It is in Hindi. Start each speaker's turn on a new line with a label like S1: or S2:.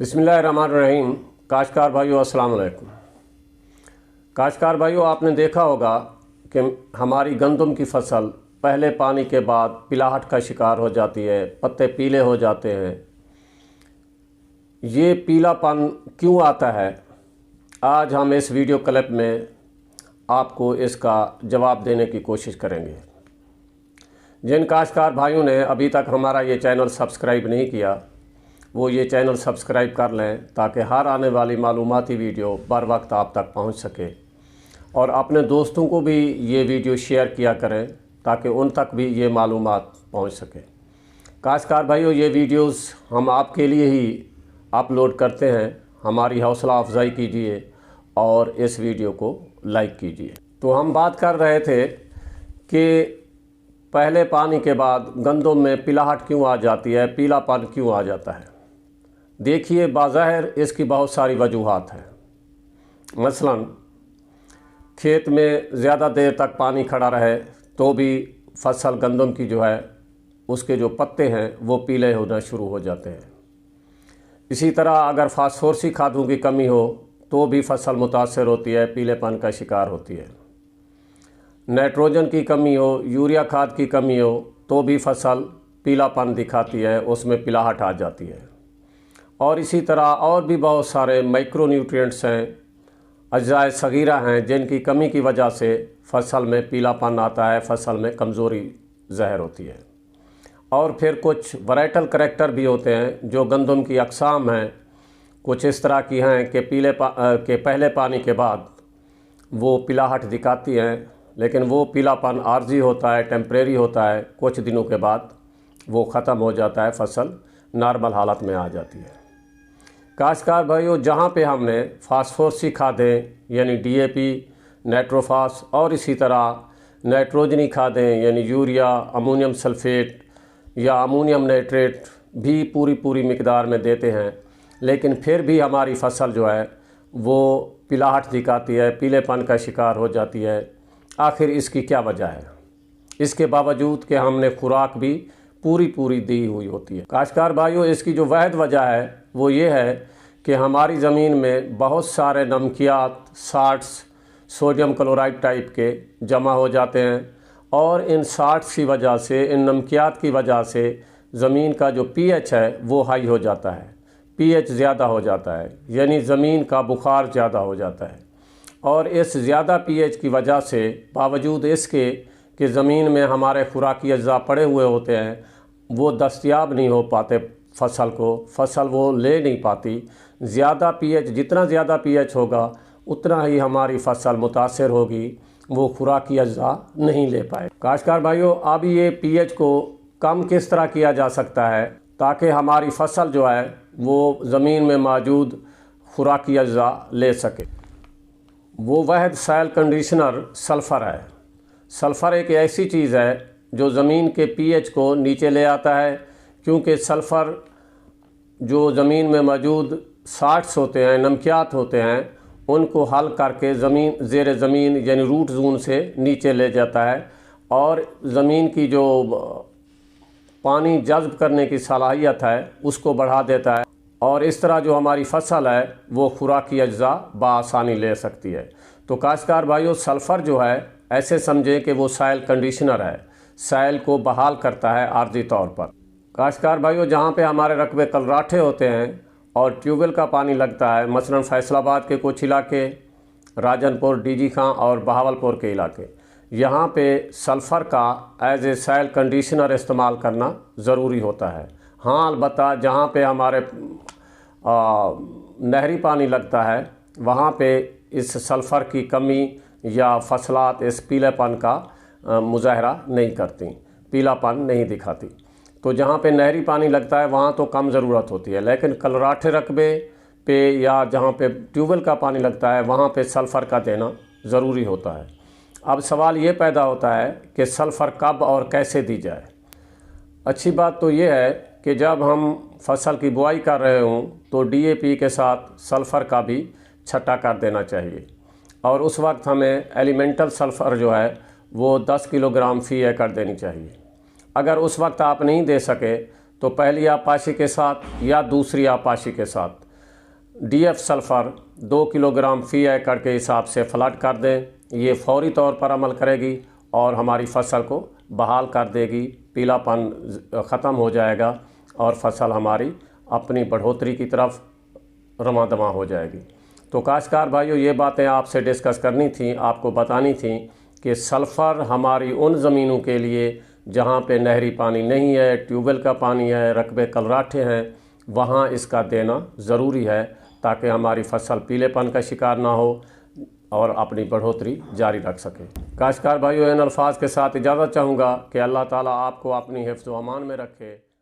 S1: बिस्मिल्लाहिर्रहमानिर्रहीम। काश्तकार भाइयों अस्सलाम वालेकुम। काश्तकार भाइयों, आपने देखा होगा कि हमारी गंदम की फसल पहले पानी के बाद पिलाहट का शिकार हो जाती है, पत्ते पीले हो जाते हैं। ये पीलापन क्यों आता है, आज हम इस वीडियो क्लिप में आपको इसका जवाब देने की कोशिश करेंगे। जिन काश्तकार भाइयों ने अभी तक हमारा ये चैनल सब्सक्राइब नहीं किया, वो ये चैनल सब्सक्राइब कर लें ताकि हर आने वाली मालूमाती वीडियो बर वक्त आप तक पहुंच सके, और अपने दोस्तों को भी ये वीडियो शेयर किया करें ताकि उन तक भी ये मालूमात पहुंच सके। काश्तकार भाइयों, ये वीडियोस हम आपके लिए ही अपलोड करते हैं, हमारी हौसला अफजाई कीजिए और इस वीडियो को लाइक कीजिए। तो हम बात कर रहे थे कि पहले पानी के बाद गंदम में पिलाहट क्यों आ जाती है, पीलापन क्यों आ जाता है। देखिए, बाज़ाहिर इसकी बहुत सारी वजूहात हैं। मसलन खेत में ज़्यादा देर तक पानी खड़ा रहे तो भी फसल गंदम की जो है उसके जो पत्ते हैं वो पीले होना शुरू हो जाते हैं। इसी तरह अगर फास्फोरसी खादों की कमी हो तो भी फसल मुतासर होती है, पीलेपन का शिकार होती है। नाइट्रोजन की कमी हो, यूरिया खाद की कमी हो तो भी फसल पीलापन दिखाती है, उसमें पिलाहट आ जाती है। और इसी तरह और भी बहुत सारे माइक्रो न्यूट्रिएंट्स हैं, अज्जाए सगीरा हैं, जिनकी कमी की वजह से फसल में पीलापन आता है, फसल में कमज़ोरी ज़ाहिर होती है। और फिर कुछ वैराइटल करैक्टर भी होते हैं जो गंदम की अक़साम हैं, कुछ इस तरह की हैं कि के पहले पानी के बाद वो पिलाहट दिखाती हैं, लेकिन वो पीलापन आर्जी होता है, टेम्परेरी होता है, कुछ दिनों के बाद वो ख़त्म हो जाता है, फसल नॉर्मल हालत में आ जाती है। काश्तकार भाइयों, जहाँ पे हमने फास्फोरसी खादें यानी DAP, नाइट्रोफास और इसी तरह नाइट्रोजनी खादें यानी यूरिया, अमोनियम सल्फेट या अमोनियम नाइट्रेट भी पूरी मिकदार में देते हैं, लेकिन फिर भी हमारी फसल जो है वो पिलाहट दिखाती है, पीलेपन का शिकार हो जाती है। आखिर इसकी क्या वजह है, इसके बावजूद कि हमने खुराक भी पूरी दी हुई होती है। काश्तकार भाइयों, इसकी जो वाहिद वजह है वो ये है कि हमारी ज़मीन में बहुत सारे नमकियात, साल्ट्स, सोडियम क्लोराइड टाइप के जमा हो जाते हैं, और इन साल्ट्स की वजह से, इन नमकियात की वजह से ज़मीन का जो pH है वो हाई हो जाता है, pH ज़्यादा हो जाता है, यानी ज़मीन का बुखार ज़्यादा हो जाता है। और इस ज़्यादा pH की वजह से बावजूद इसके कि ज़मीन में हमारे खुराकी अज्जा पड़े हुए होते हैं, वो दस्तयाब नहीं हो पाते फसल को, फसल वो ले नहीं पाती। ज़्यादा pH, जितना ज़्यादा pH होगा उतना ही हमारी फसल मुतासर होगी, वो खुराकी अज्जा नहीं ले पाए। काश्तकार भाइयों, अब ये pH को कम किस तरह किया जा सकता है ताकि हमारी फसल जो है वो ज़मीन में मौजूद खुराकी अज्जा ले सके। वो वाहिद सॉइल कंडीशनर सल्फ़र है। सल्फ़र एक ऐसी चीज़ है जो ज़मीन के pH को नीचे ले आता है, क्योंकि सल्फ़र जो ज़मीन में मौजूद साल्ट्स होते हैं, नमकियात होते हैं, उनको हल करके ज़मीन ज़ेर ज़मीन यानी रूट जोन से नीचे ले जाता है, और ज़मीन की जो पानी जज़्ब करने की सलाहियत है उसको बढ़ा देता है, और इस तरह जो हमारी फसल है वो खुराकी अज्जा बआसानी ले सकती है। तो काश्तकार भाइयों, सल्फ़र जो है ऐसे समझें कि वो सॉइल कंडीशनर है, सॉइल को बहाल करता है आर्जी तौर पर। काश्तकार भाइयों, जहाँ पे हमारे रकबे कलराठे होते हैं और ट्यूबवेल का पानी लगता है, मसलन फैसलाबाद के कुछ इलाके, राजनपुर, DG खां और बहावलपुर के इलाके, यहाँ पे सल्फ़र का एज ए सॉइल कंडीशनर इस्तेमाल करना ज़रूरी होता है। हाँ, अलबत्ता जहाँ पे हमारे नहरी पानी लगता है वहाँ पे इस सल्फ़र की कमी या फसलात इस पीलेपन का मुजाहरा नहीं करती, पीलापन नहीं दिखाती। तो जहाँ पे नहरी पानी लगता है वहाँ तो कम ज़रूरत होती है, लेकिन कलराठे रकबे पे या जहाँ पे ट्यूबवेल का पानी लगता है वहाँ पे सल्फ़र का देना ज़रूरी होता है। अब सवाल ये पैदा होता है कि सल्फ़र कब और कैसे दी जाए। अच्छी बात तो ये है कि जब हम फसल की बुआई कर रहे हों तो DAP के साथ सल्फ़र का भी छट्टा कर देना चाहिए, और उस वक्त हमें एलिमेंटल सल्फ़र जो है वो 10 किलोग्राम फ़ी एकड़ देनी चाहिए। अगर उस वक्त आप नहीं दे सके तो पहली आपाशी के साथ या दूसरी आपाशी के साथ DF सल्फ़र 2 किलोग्राम फ़ी एकड़ के हिसाब से फ्लड कर दें। ये फौरी तौर पर अमल करेगी और हमारी फसल को बहाल कर देगी, पीलापन ख़त्म हो जाएगा और फसल हमारी अपनी बढ़ोतरी की तरफ रवां-दवां हो जाएगी। तो काश्तकार भाइयों, ये बातें आपसे डिस्कस करनी थी, आपको बतानी थी कि सल्फ़र हमारी उन ज़मीनों के लिए जहाँ पे नहरी पानी नहीं है, ट्यूबवेल का पानी है, रकबे कलराठे हैं, वहाँ इसका देना ज़रूरी है ताकि हमारी फसल पीलेपन का शिकार ना हो और अपनी बढ़ोतरी जारी रख सके। काश्तकार भाइयों, इन अल्फाज के साथ इजाज़त चाहूँगा कि अल्लाह ताला आपको अपनी हिफ्ज़ व अमान में रखे।